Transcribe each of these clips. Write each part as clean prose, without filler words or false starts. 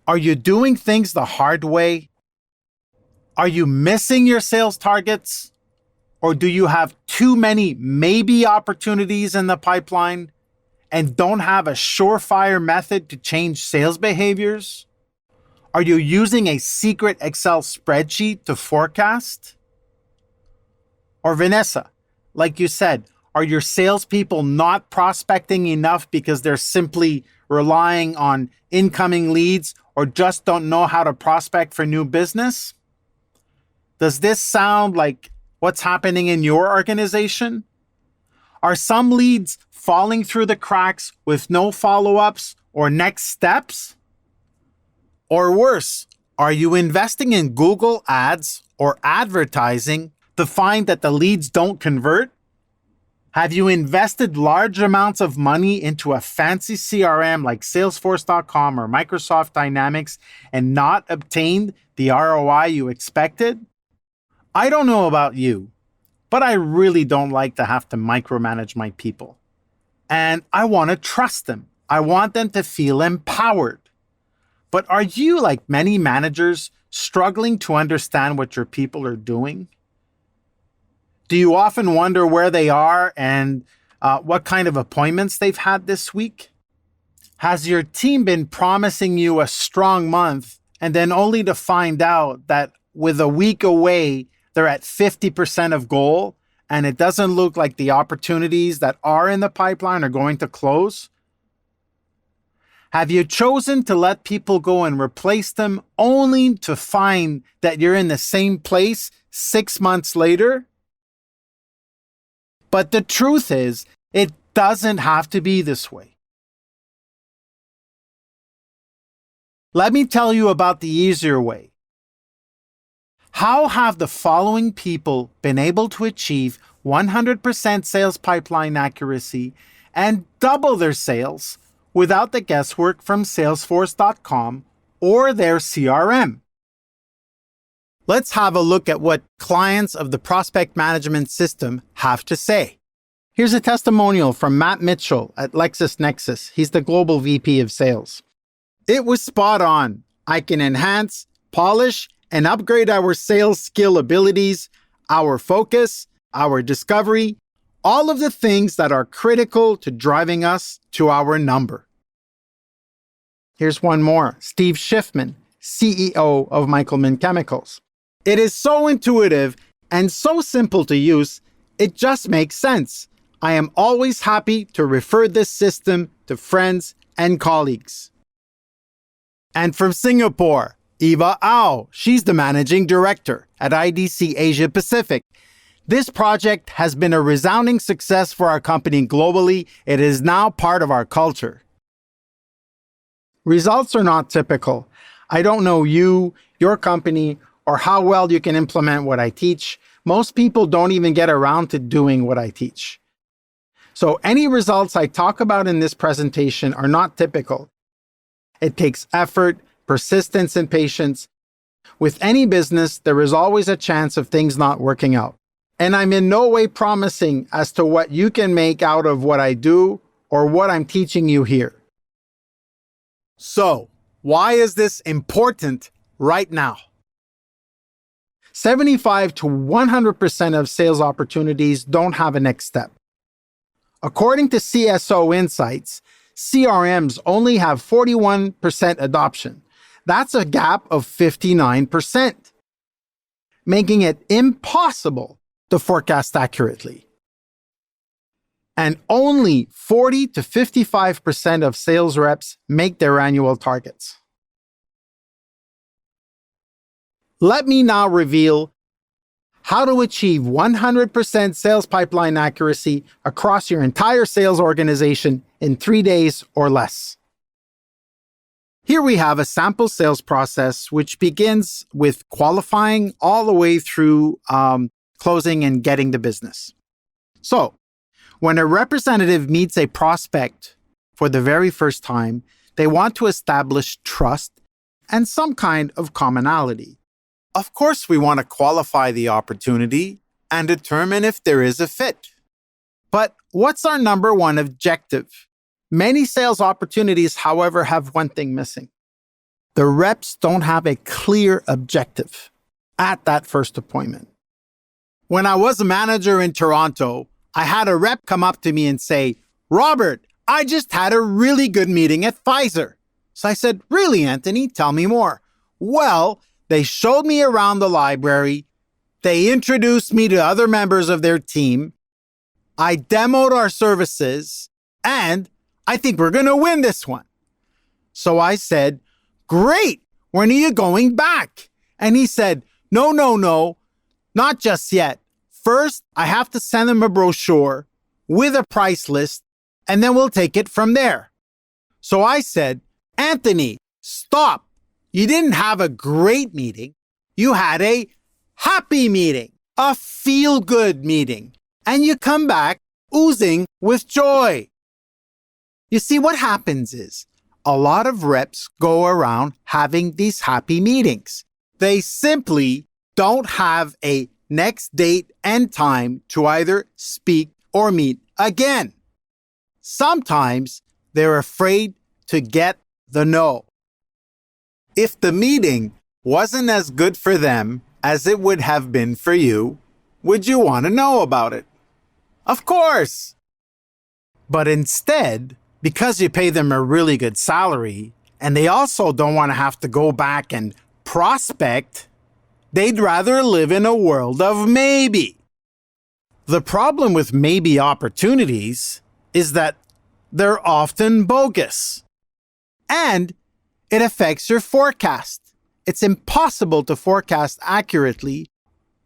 Are you doing things the hard way? Are you missing your sales targets? Or do you have too many maybe opportunities in the pipeline and don't have a surefire method to change sales behaviors? Are you using a secret Excel spreadsheet to forecast? Or Vanessa, like you said, are your salespeople not prospecting enough because they're simply relying on incoming leads or just don't know how to prospect for new business? Does this sound like what's happening in your organization? Are some leads falling through the cracks with no follow-ups or next steps? Or worse, are you investing in Google Ads or advertising to find that the leads don't convert? Have you invested large amounts of money into a fancy CRM like Salesforce.com or Microsoft Dynamics and not obtained the ROI you expected? I don't know about you, but I really don't like to have to micromanage my people. And I want to trust them. I want them to feel empowered. But are you, like many managers, struggling to understand what your people are doing? Do you often wonder where they are and what kind of appointments they've had this week? Has your team been promising you a strong month and then only to find out that with a week away, they're at 50% of goal and it doesn't look like the opportunities that are in the pipeline are going to close? Have you chosen to let people go and replace them only to find that you're in the same place 6 months later? But the truth is, it doesn't have to be this way. Let me tell you about the easier way. How have the following people been able to achieve 100% sales pipeline accuracy and double their sales without the guesswork from Salesforce.com or their CRM? Let's have a look at what clients of the prospect management system have to say. Here's a testimonial from Matt Mitchell at LexisNexis. He's the global VP of sales. It was spot on. I can enhance, polish, and upgrade our sales skill abilities, our focus, our discovery, all of the things that are critical to driving us to our number. Here's one more. Steve Schiffman, CEO of Michelman Chemicals. It is so intuitive and so simple to use, it just makes sense. I am always happy to refer this system to friends and colleagues. And from Singapore, Eva Au, she's the managing director at IDC Asia Pacific. This project has been a resounding success for our company globally. It is now part of our culture. Results are not typical. I don't know you, your company, or how well you can implement what I teach. Most people don't even get around to doing what I teach. So any results I talk about in this presentation are not typical. It takes effort, persistence, and patience. With any business, there is always a chance of things not working out. And I'm in no way promising as to what you can make out of what I do or what I'm teaching you here. So, why is this important right now? 75 to 100% of sales opportunities don't have a next step. According to CSO Insights, CRMs only have 41% adoption. That's a gap of 59%, making it impossible to forecast accurately. And only 40 to 55% of sales reps make their annual targets. Let me now reveal how to achieve 100% sales pipeline accuracy across your entire sales organization in 3 days or less. Here we have a sample sales process which begins with qualifying all the way through closing and getting the business. So, when a representative meets a prospect for the very first time, they want to establish trust and some kind of commonality. Of course, we want to qualify the opportunity and determine if there is a fit. But what's our number one objective? Many sales opportunities, however, have one thing missing: the reps don't have a clear objective at that first appointment. When I was a manager in Toronto, I had a rep come up to me and say, "Robert, I just had a really good meeting at Pfizer." So I said, "Really, Anthony? Tell me more." "Well, they showed me around the library. They introduced me to other members of their team. I demoed our services, and I think we're going to win this one." So I said, "Great. When are you going back?" And he said, No, not just yet. First, I have to send them a brochure with a price list, and then we'll take it from there." So I said, "Anthony, stop. You didn't have a great meeting. You had a happy meeting, a feel-good meeting, and you come back oozing with joy." You see, what happens is a lot of reps go around having these happy meetings. They simply don't have a next date and time to either speak or meet again. Sometimes they're afraid to get the no. If the meeting wasn't as good for them as it would have been for you, would you want to know about it? Of course. But instead, because you pay them a really good salary, and they also don't want to have to go back and prospect, they'd rather live in a world of maybe. The problem with maybe opportunities is that they're often bogus. And it affects your forecast. It's impossible to forecast accurately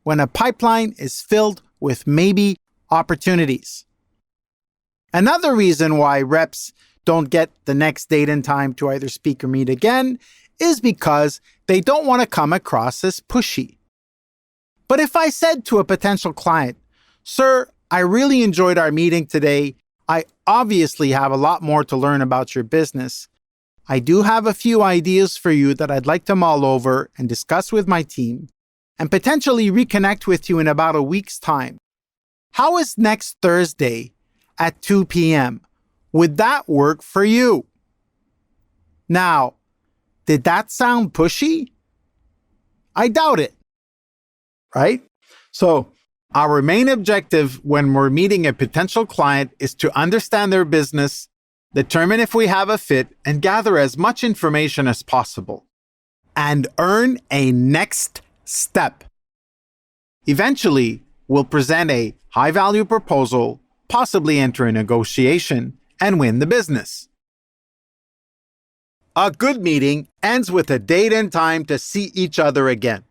when a pipeline is filled with maybe opportunities. Another reason why reps don't get the next date and time to either speak or meet again is because they don't want to come across as pushy. But if I said to a potential client, "Sir, I really enjoyed our meeting today. I obviously have a lot more to learn about your business. I do have a few ideas for you that I'd like to mull over and discuss with my team and potentially reconnect with you in about a week's time. How is next Thursday at 2 p.m.? Would that work for you?" Now, did that sound pushy? I doubt it, right? So, our main objective when we're meeting a potential client is to understand their business, determine if we have a fit, and gather as much information as possible, and earn a next step. Eventually, we'll present a high-value proposal, possibly enter a negotiation, and win the business. A good meeting ends with a date and time to see each other again.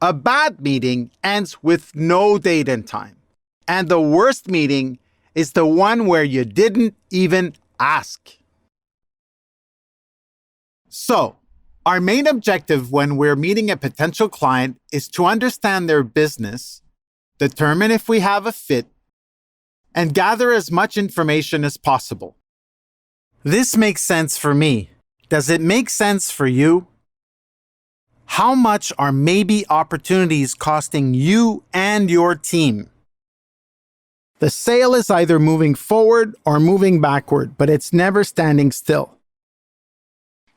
A bad meeting ends with no date and time. And the worst meeting is the one where you didn't even ask. So, our main objective when we're meeting a potential client is to understand their business, determine if we have a fit, and gather as much information as possible. This makes sense for me. Does it make sense for you? How much are maybe opportunities costing you and your team? The sale is either moving forward or moving backward, but it's never standing still.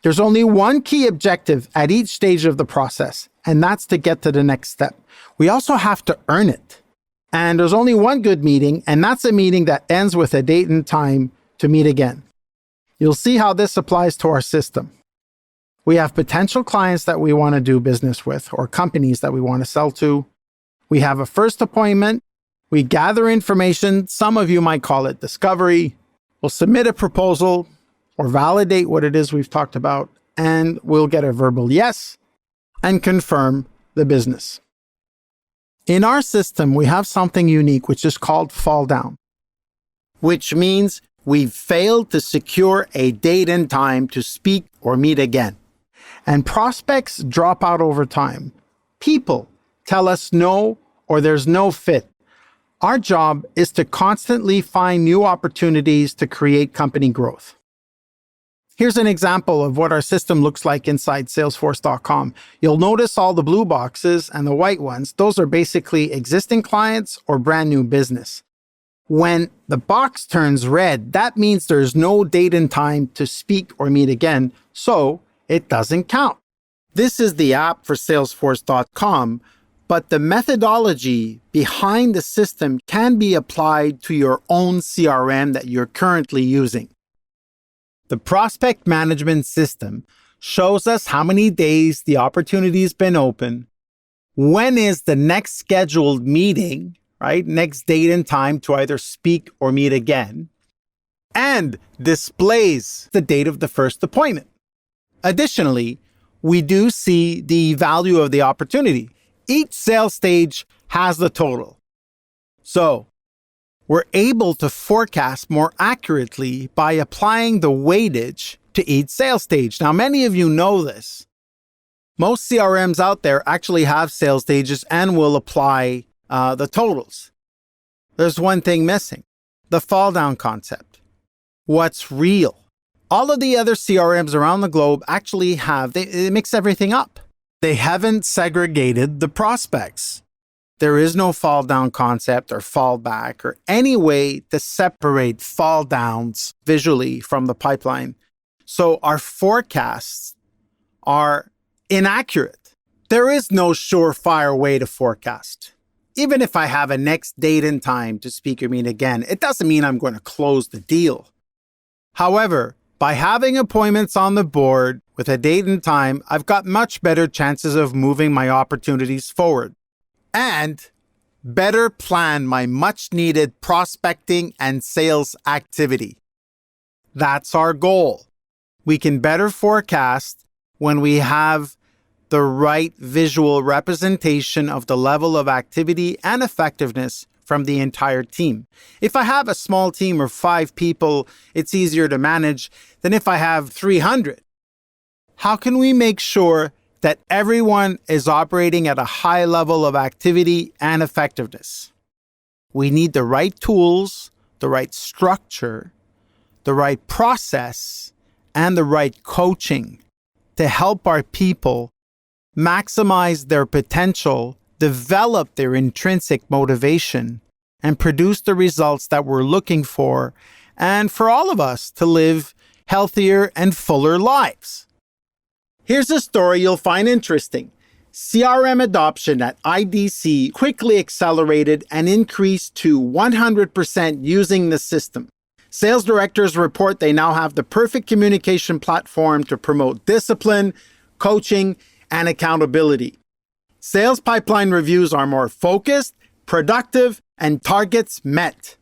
There's only one key objective at each stage of the process, and that's to get to the next step. We also have to earn it. And there's only one good meeting, and that's a meeting that ends with a date and time to meet again. You'll see how this applies to our system. We have potential clients that we want to do business with or companies that we want to sell to. We have a first appointment. We gather information. Some of you might call it discovery. We'll submit a proposal or validate what it is we've talked about, and we'll get a verbal yes and confirm the business. In our system, we have something unique, which is called fall down, which means we've failed to secure a date and time to speak or meet again. And prospects drop out over time. People tell us no or there's no fit. Our job is to constantly find new opportunities to create company growth. Here's an example of what our system looks like inside Salesforce.com. You'll notice all the blue boxes and the white ones. Those are basically existing clients or brand new business. When the box turns red, that means there's no date and time to speak or meet again. So it doesn't count. This is the app for Salesforce.com, but the methodology behind the system can be applied to your own CRM that you're currently using. The prospect management system shows us how many days the opportunity's been open, when is the next scheduled meeting, right? Next date and time to either speak or meet again, and displays the date of the first appointment. Additionally, we do see the value of the opportunity. Each sales stage has the total. So we're able to forecast more accurately by applying the weightage to each sales stage. Now, many of you know this. Most CRMs out there actually have sales stages and will apply the totals. There's one thing missing: the fall down concept. What's real? All of the other CRMs around the globe actually they mix everything up. They haven't segregated the prospects. There is no fall down concept or fall back or any way to separate fall downs visually from the pipeline. So our forecasts are inaccurate. There is no surefire way to forecast. Even if I have a next date and time to speak or meet again, it doesn't mean I'm going to close the deal. However, by having appointments on the board with a date and time, I've got much better chances of moving my opportunities forward and better plan my much needed prospecting and sales activity. That's our goal. We can better forecast when we have the right visual representation of the level of activity and effectiveness from the entire team. If I have a small team of 5 people, it's easier to manage than if I have 300. How can we make sure that everyone is operating at a high level of activity and effectiveness? We need the right tools, the right structure, the right process, and the right coaching to help our people maximize their potential, develop their intrinsic motivation, and produce the results that we're looking for, and for all of us to live healthier and fuller lives. Here's a story you'll find interesting. CRM adoption at IDC quickly accelerated and increased to 100% using the system. Sales directors report they now have the perfect communication platform to promote discipline, coaching, and accountability. Sales pipeline reviews are more focused, productive, and targets met.